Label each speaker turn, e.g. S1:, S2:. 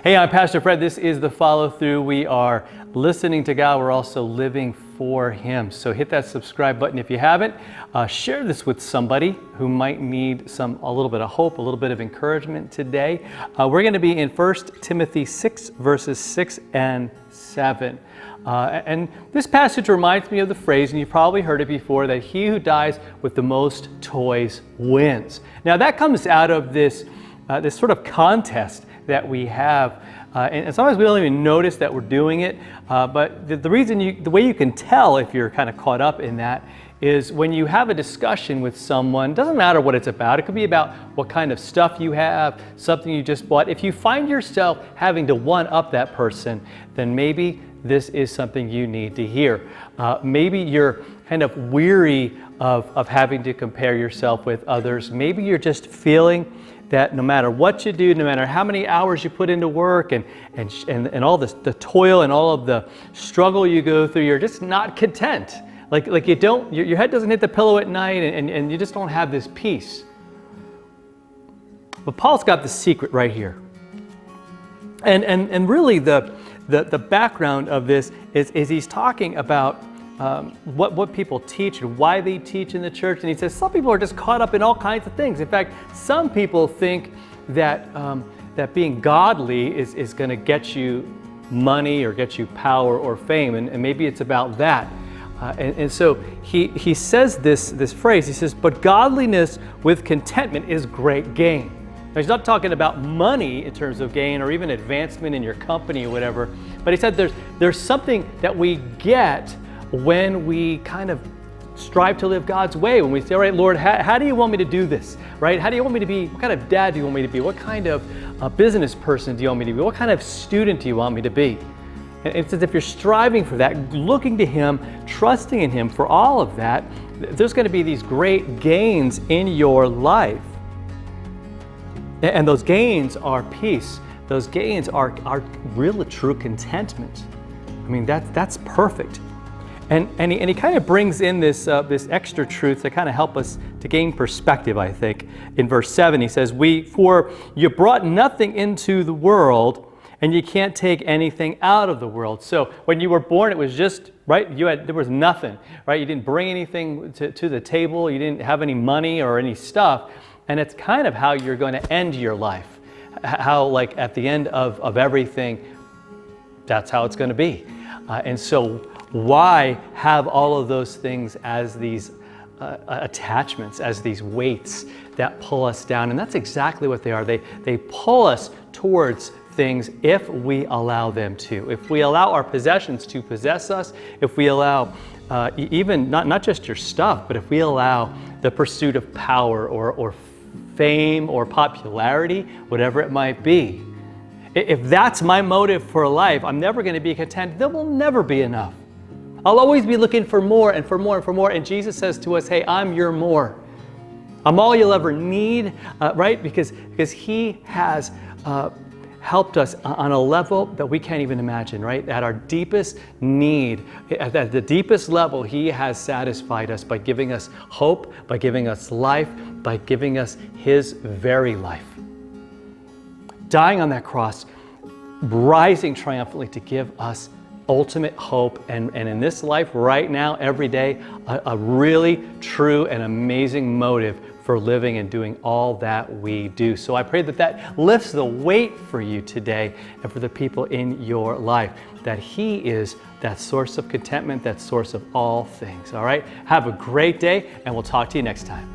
S1: Hey, I'm Pastor Fred. This is The Follow Through. We are listening to God. We're also living for Him. So hit that subscribe button if you haven't. Share this with somebody who might need a little bit of hope, a little bit of encouragement today. We're going to be in 1 Timothy 6, verses 6 and 7. And this passage reminds me of the phrase, and you've probably heard it before, that he who dies with the most toys wins. Now that comes out of this sort of contest that we have. And sometimes we don't even notice that we're doing it. But the way you can tell if you're kind of caught up in that is when you have a discussion with someone, doesn't matter what it's about. It could be about what kind of stuff you have, something you just bought. If you find yourself having to one-up that person, then maybe this is something you need to hear. Maybe you're kind of weary of having to compare yourself with others. Maybe you're just feeling that no matter what you do, no matter how many hours you put into work and all the toil and all of the struggle you go through, you're just not content. Like you don't, your head doesn't hit the pillow at night and you just don't have this peace. But Paul's got the secret right here. And really the background of this is he's talking about what people teach and why they teach in the church. And he says some people are just caught up in all kinds of things. In fact, some people think that being godly is going to get you money or get you power or fame, and maybe it's about that. And so he says this phrase. He says, "But godliness with contentment is great gain." Now, he's not talking about money in terms of gain or even advancement in your company or whatever, but he said there's something that we get when we kind of strive to live God's way, when we say, all right, Lord, how do you want me to do this, right? How do you want me to be? What kind of dad do you want me to be? What kind of business person do you want me to be? What kind of student do you want me to be? And it's as if you're striving for that, looking to Him, trusting in Him for all of that, there's going to be these great gains in your life. And those gains are peace. Those gains are real, true contentment. I mean, that's perfect. And he kind of brings in this extra truth to kind of help us to gain perspective, I think. In verse 7, he says, "For you brought nothing into the world, and you can't take anything out of the world." So when you were born, it was just, right? There was nothing, right? You didn't bring anything to the table. You didn't have any money or any stuff. And it's kind of how you're going to end your life. How, like, at the end of everything, that's how it's going to be. And so why have all of those things as these attachments, as these weights that pull us down? And that's exactly what they are. They pull us towards things if we allow them to. If we allow our possessions to possess us, if we allow even not just your stuff, but if we allow the pursuit of power or fame or popularity, whatever it might be. If that's my motive for life, I'm never going to be content. There will never be enough. I'll always be looking for more and for more and for more. And Jesus says to us, hey, I'm your more. I'm all you'll ever need, right? Because He has helped us on a level that we can't even imagine, right? At our deepest need, at the deepest level, He has satisfied us by giving us hope, by giving us life, by giving us His very life. Dying on that cross, rising triumphantly to give us ultimate hope, and in this life right now, every day, a really true and amazing motive for living and doing all that we do. So I pray that lifts the weight for you today and for the people in your life, that He is that source of contentment, that source of all things. All right? Have a great day, and we'll talk to you next time.